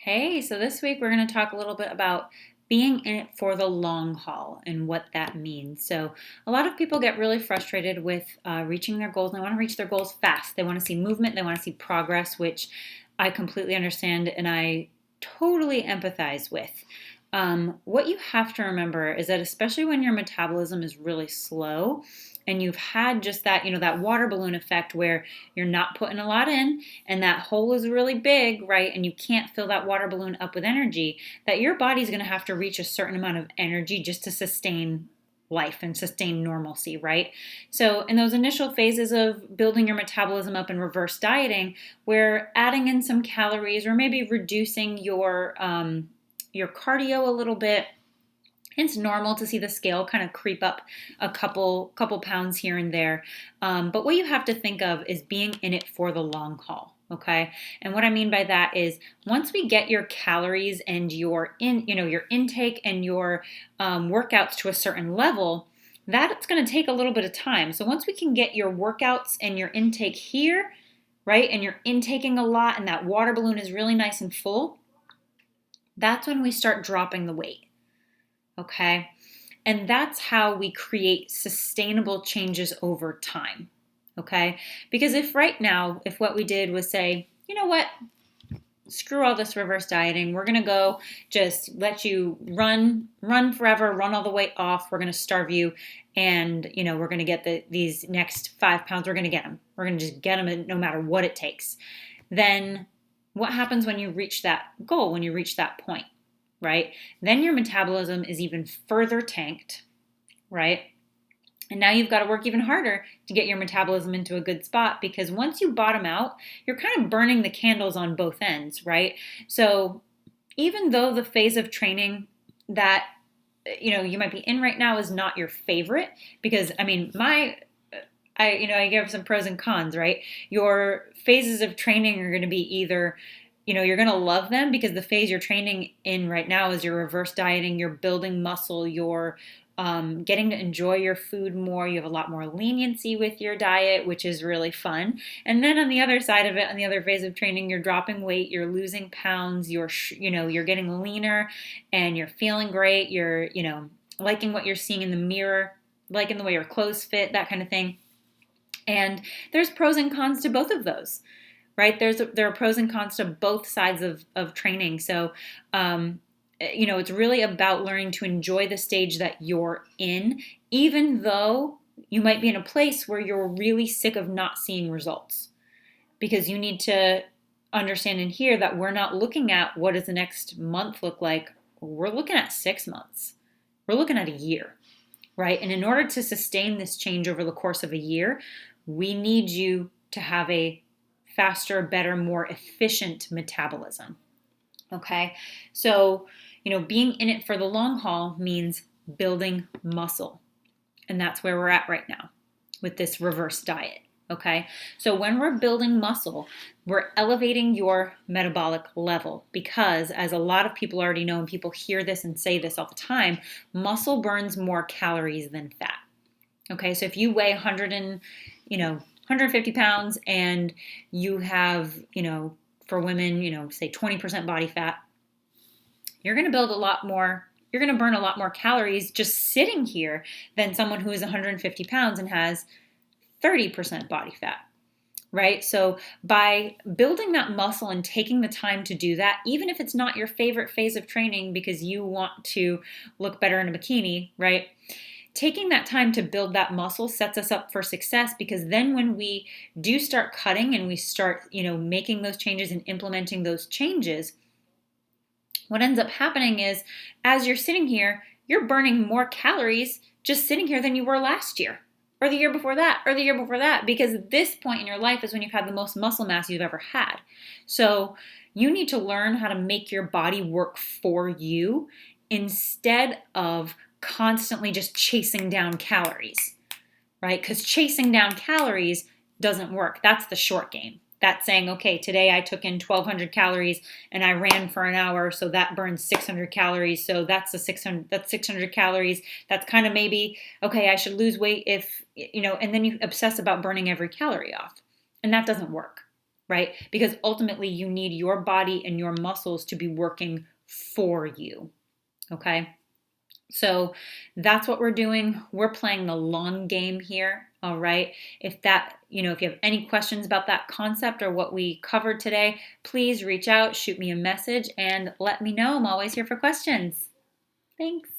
Hey, so this week we're going to talk a little bit about being in it for the long haul and what that means. So, a lot of people get really frustrated with reaching their goals and they want to reach their goals fast. They want to see movement, they want to see progress, which I completely understand and I totally empathize with. What you have to remember is that, especially when your metabolism is really slow and you've had just that water balloon effect where you're not putting a lot in and that hole is really big, right? And you can't fill that water balloon up with energy, that your body's going to have to reach a certain amount of energy just to sustain life and sustain normalcy, right? So, in those initial phases of building your metabolism up and reverse dieting, where adding in some calories or maybe reducing your cardio a little bit, it's normal to see the scale kind of creep up a couple pounds here and there. But what you have to think of is being in it for the long haul. Okay. And what I mean by that is once we get your calories and your intake and your workouts to a certain level, that's going to take a little bit of time. So once we can get your workouts and your intake here, right, and you're intaking a lot and that water balloon is really nice and full, that's when we start dropping the weight. Okay. And that's how we create sustainable changes over time. Okay. Because if what we did was say, you know what, screw all this reverse dieting, we're going to go just let you run forever, run all the way off, we're going to starve you, and we're going to get these next 5 pounds, we're going to get them, we're going to just get them no matter what it takes. Then what happens when you reach that goal, when you reach that point? Right? Then your metabolism is even further tanked, right? And now you've got to work even harder to get your metabolism into a good spot, because once you bottom out, you're kind of burning the candles on both ends, right? So even though the phase of training that you might be in right now is not your favorite, because I mean, I give some pros and cons, right? Your phases of training are going to be either you're going to love them because the phase you're training in right now is you're reverse dieting, you're building muscle, you're getting to enjoy your food more, you have a lot more leniency with your diet, which is really fun. And then on the other side of it, on the other phase of training, you're dropping weight, you're losing pounds, you're getting leaner and you're feeling great, you're liking what you're seeing in the mirror, liking the way your clothes fit, that kind of thing. And there's pros and cons to both of those, right? There are pros and cons to both sides of training. So, it's really about learning to enjoy the stage that you're in, even though you might be in a place where you're really sick of not seeing results, because you need to understand and hear that we're not looking at what does the next month look like. We're looking at 6 months. We're looking at a year, right? And in order to sustain this change over the course of a year, we need you to have a faster, better, more efficient metabolism. Okay. So, being in it for the long haul means building muscle. And that's where we're at right now with this reverse diet. Okay. So when we're building muscle, we're elevating your metabolic level, because, as a lot of people already know, and people hear this and say this all the time, muscle burns more calories than fat. Okay. So if you weigh 150 pounds and you have, for women, say 20% body fat, you're going to burn a lot more calories just sitting here than someone who is 150 pounds and has 30% body fat, right? So by building that muscle and taking the time to do that, even if it's not your favorite phase of training because you want to look better in a bikini, right? Taking that time to build that muscle sets us up for success, because then when we do start cutting and we start, making those changes and implementing those changes, what ends up happening is, as you're sitting here, you're burning more calories just sitting here than you were last year or the year before that or the year before that, because this point in your life is when you've had the most muscle mass you've ever had. So you need to learn how to make your body work for you instead of constantly just chasing down calories, right? Because chasing down calories doesn't work. That's the short game. That's saying, okay, today I took in 1,200 calories and I ran for an hour, so that burns 600 calories. So that's 600 calories. That's kind of maybe, okay, I should lose weight if, and then you obsess about burning every calorie off. And that doesn't work. right? Because ultimately you need your body and your muscles to be working for you, okay? So that's what we're doing. We're playing the long game here. All right. If you have any questions about that concept or what we covered today, please reach out, shoot me a message, and let me know. I'm always here for questions. Thanks.